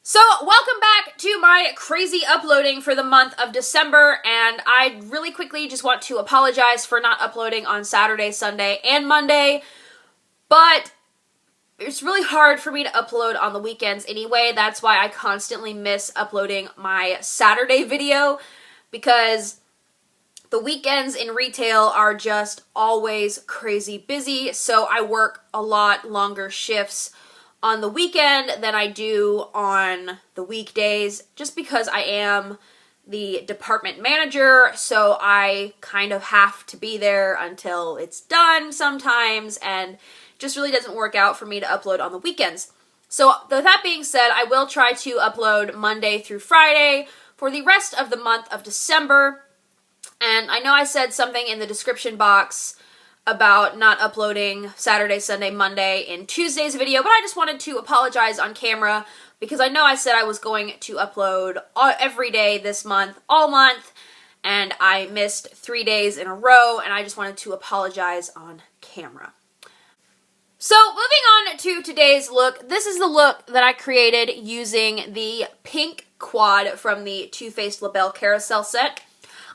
So, welcome back to my crazy uploading for the month of December, and I really quickly just want to apologize for not uploading on Saturday, Sunday, and Monday, but it's really hard for me to upload on the weekends anyway. That's why I constantly miss uploading my Saturday video, because the weekends in retail are just always crazy busy, so I work a lot longer shifts on the weekend than I do on the weekdays, just because I am the department manager, so I kind of have to be there until it's done sometimes, and it just really doesn't work out for me to upload on the weekends. So with that being said, I will try to upload Monday through Friday for the rest of the month of December. And I know I said something in the description box about not uploading Saturday, Sunday, Monday in Tuesday's video, but I just wanted to apologize on camera because I know I said I was going to upload every day this month, all month, and I missed 3 days in a row, and I just wanted to apologize on camera. So, moving on to today's look, this is the look that I created using the pink quad from the Too Faced Belle Carousel set.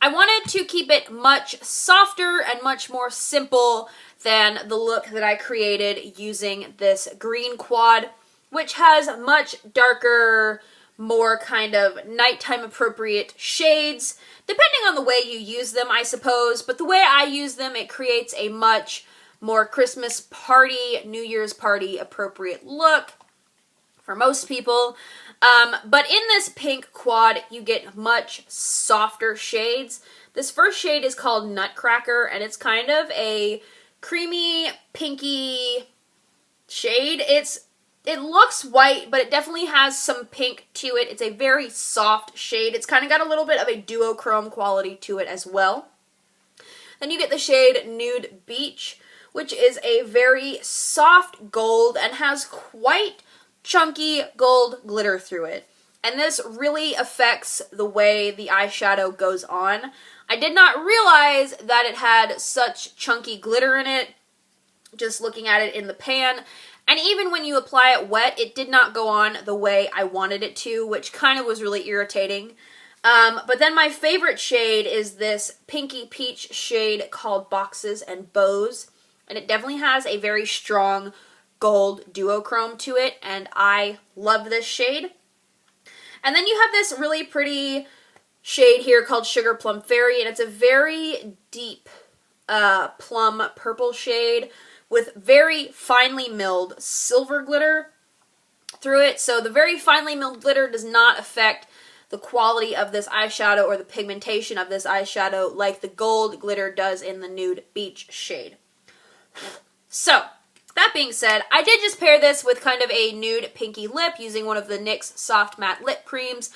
I wanted to keep it much softer and much more simple than the look that I created using this green quad, which has much darker, more kind of nighttime appropriate shades, depending on the way you use them, I suppose. But the way I use them, it creates a much more Christmas party, New Year's party appropriate look for most people. But in this pink quad, you get much softer shades. This first shade is called Nutcracker, and it's kind of a creamy, pinky shade. It looks white, but it definitely has some pink to it. It's a very soft shade. It's kind of got a little bit of a duochrome quality to it as well. Then you get the shade Nude Beach, which is a very soft gold and has quite chunky gold glitter through it. And this really affects the way the eyeshadow goes on. I did not realize that it had such chunky glitter in it, just looking at it in the pan. And even when you apply it wet, it did not go on the way I wanted it to, which kind of was really irritating. But then my favorite shade is this pinky peach shade called Boxes and Bows. And it definitely has a very strong gold duochrome to it, and I love this shade. And then you have this really pretty shade here called Sugar Plum Fairy, and it's a very deep plum purple shade with very finely milled silver glitter through it. So the very finely milled glitter does not affect the quality of this eyeshadow or the pigmentation of this eyeshadow like the gold glitter does in the Nude Beach shade. So, that being said, I did just pair this with kind of a nude pinky lip using one of the NYX Soft Matte Lip Creams.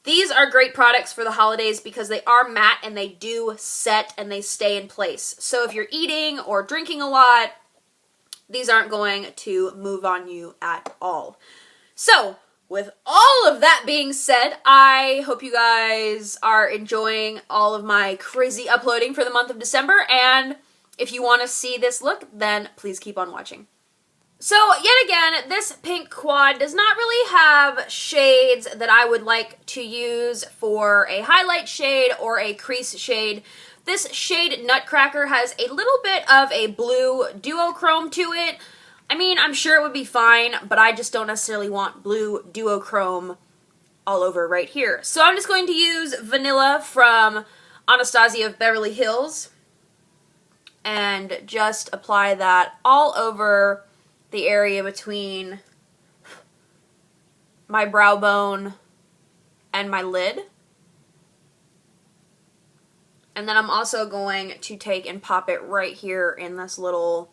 These are great products for the holidays because they are matte and they do set and they stay in place. So if you're eating or drinking a lot, these aren't going to move on you at all. So, with all of that being said, I hope you guys are enjoying all of my crazy uploading for the month of December, and if you want to see this look, then please keep on watching. So, yet again, this pink quad does not really have shades that I would like to use for a highlight shade or a crease shade. This shade Nutcracker has a little bit of a blue duochrome to it. I mean, I'm sure it would be fine, but I just don't necessarily want blue duochrome all over right here. So I'm just going to use Vanilla from Anastasia of Beverly Hills and just apply that all over the area between my brow bone and my lid. And then I'm also going to take and pop it right here in this little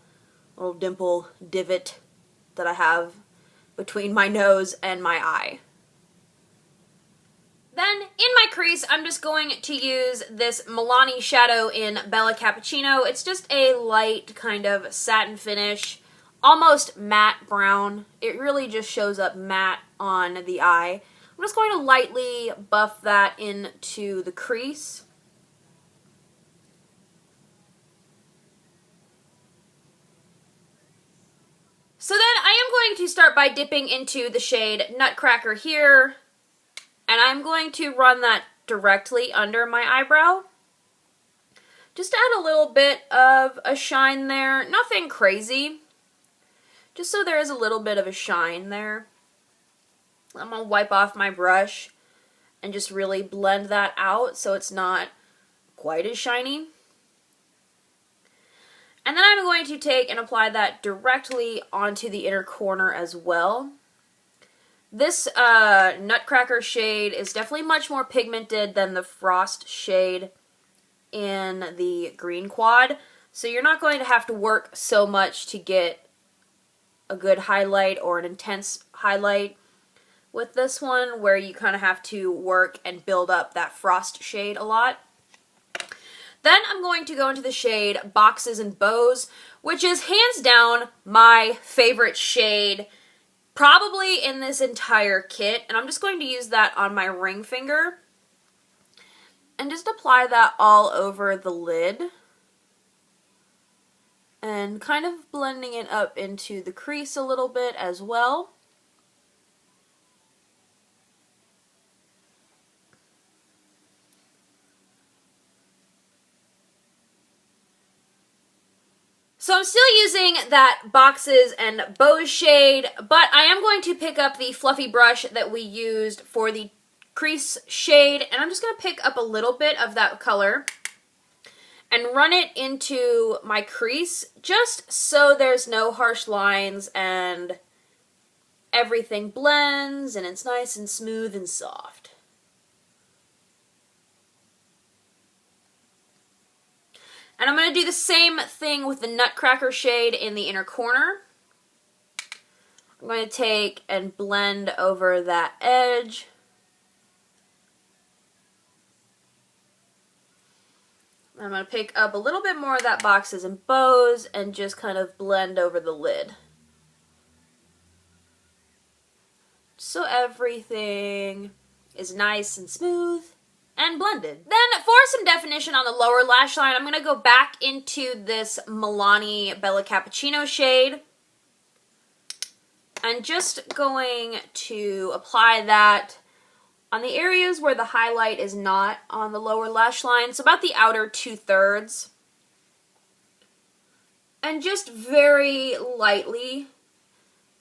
dimple divot that I have between my nose and my eye. Then, in my crease, I'm just going to use this Milani shadow in Bella Cappuccino. It's just a light kind of satin finish, almost matte brown. It really just shows up matte on the eye. I'm just going to lightly buff that into the crease. So then I am going to start by dipping into the shade Nutcracker here, and I'm going to run that directly under my eyebrow. Just to add a little bit of a shine there. Nothing crazy. Just so there is a little bit of a shine there. I'm going to wipe off my brush and just really blend that out so it's not quite as shiny. And then I'm going to take and apply that directly onto the inner corner as well. This Nutcracker shade is definitely much more pigmented than the Frost shade in the green quad. So you're not going to have to work so much to get a good highlight or an intense highlight with this one, where you kind of have to work and build up that Frost shade a lot. Then I'm going to go into the shade Boxes and Bows, which is hands down my favorite shade probably in this entire kit. And I'm just going to use that on my ring finger and just apply that all over the lid. And kind of blending it up into the crease a little bit as well. So I'm still using that Boxes and Bows shade, but I am going to pick up the fluffy brush that we used for the crease shade, and I'm just going to pick up a little bit of that color and run it into my crease, just so there's no harsh lines and everything blends and it's nice and smooth and soft. And I'm going to do the same thing with the Nutcracker shade in the inner corner. I'm going to take and blend over that edge. I'm going to pick up a little bit more of that Boxes and Bows and just kind of blend over the lid. So everything is nice and smooth and blended. Then for some definition on the lower lash line, I'm going to go back into this Milani Bella Cappuccino shade. I'm just going to apply that on the areas where the highlight is not on the lower lash line, so about the outer 2/3. And just very lightly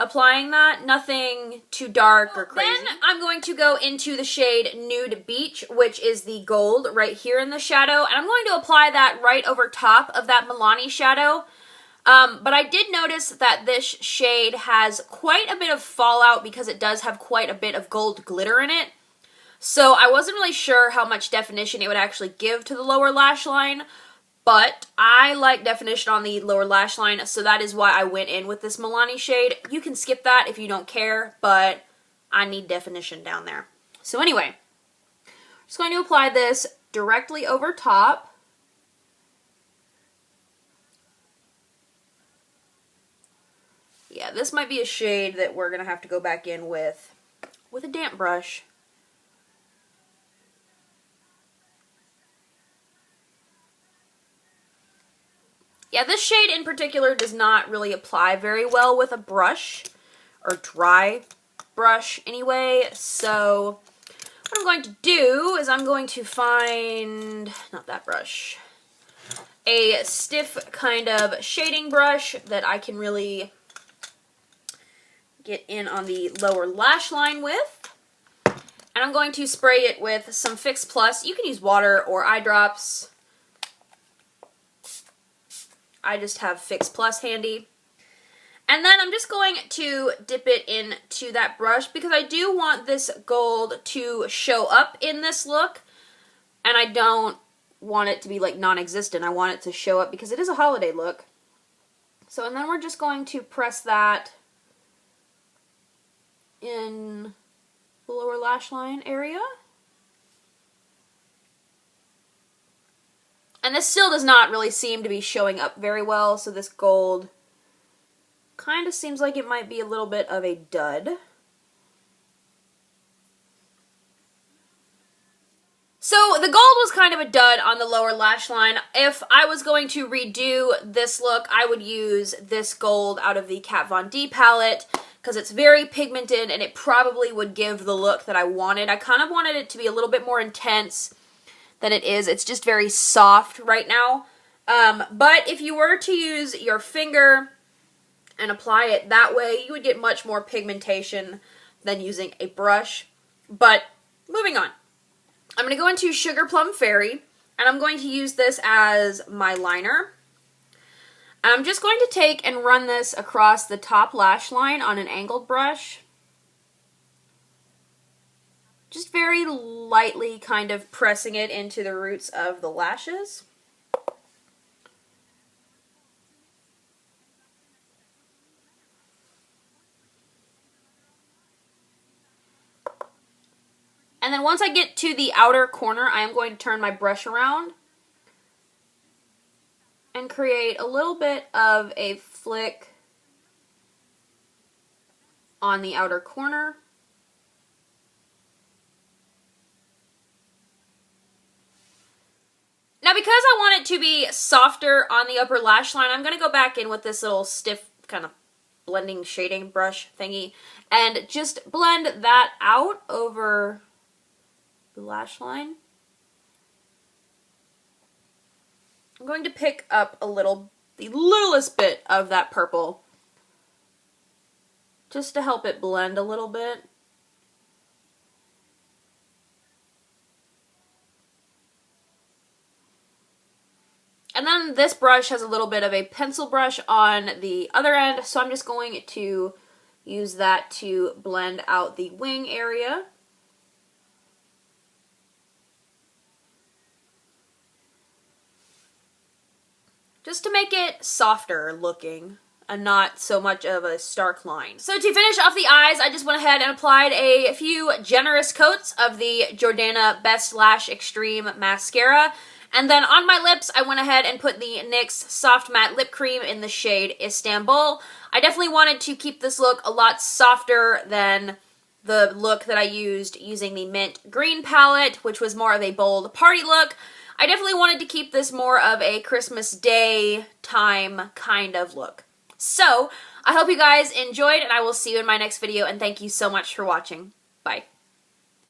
applying that, nothing too dark or crazy. Then I'm going to go into the shade Nude Beach, which is the gold right here in the shadow, and I'm going to apply that right over top of that Milani shadow. But I did notice that this shade has quite a bit of fallout because it does have quite a bit of gold glitter in it. So I wasn't really sure how much definition it would actually give to the lower lash line, but I like definition on the lower lash line, so that is why I went in with this Milani shade. You can skip that if you don't care, but I need definition down there. So anyway, I'm just going to apply this directly over top. Yeah, this might be a shade that we're going to have to go back in with a damp brush. Yeah, this shade in particular does not really apply very well with a brush, or dry brush anyway, so what I'm going to do is I'm going to find, not that brush, a stiff kind of shading brush that I can really get in on the lower lash line with, and I'm going to spray it with some Fix Plus. You can use water or eye drops. I just have Fix Plus handy. And then I'm just going to dip it into that brush because I do want this gold to show up in this look. And I don't want it to be like non-existent. I want it to show up because it is a holiday look. So, and then we're just going to press that in the lower lash line area. And this still does not really seem to be showing up very well, so this gold kind of seems like it might be a little bit of a dud. So the gold was kind of a dud on the lower lash line. If I was going to redo this look, I would use this gold out of the Kat Von D palette because it's very pigmented and it probably would give the look that I wanted. I kind of wanted it to be a little bit more intense than it is. It's just very soft right now. But if you were to use your finger and apply it that way, you would get much more pigmentation than using a brush. But moving on. I'm going to go into Sugar Plum Fairy, and I'm going to use this as my liner. And I'm just going to take and run this across the top lash line on an angled brush. Just very lightly kind of pressing it into the roots of the lashes. And then once I get to the outer corner, I am going to turn my brush around and create a little bit of a flick on the outer corner. Now because I want it to be softer on the upper lash line, I'm going to go back in with this little stiff kind of blending shading brush thingy and just blend that out over the lash line. I'm going to pick up the littlest bit of that purple just to help it blend a little bit. And then this brush has a little bit of a pencil brush on the other end, so I'm just going to use that to blend out the wing area. Just to make it softer looking and not so much of a stark line. So to finish off the eyes, I just went ahead and applied a few generous coats of the Jordana Best Lash Extreme Mascara. And then on my lips, I went ahead and put the NYX Soft Matte Lip Cream in the shade Istanbul. I definitely wanted to keep this look a lot softer than the look that I used using the Mint Green palette, which was more of a bold party look. I definitely wanted to keep this more of a Christmas Day time kind of look. So, I hope you guys enjoyed, and I will see you in my next video, and thank you so much for watching. Bye.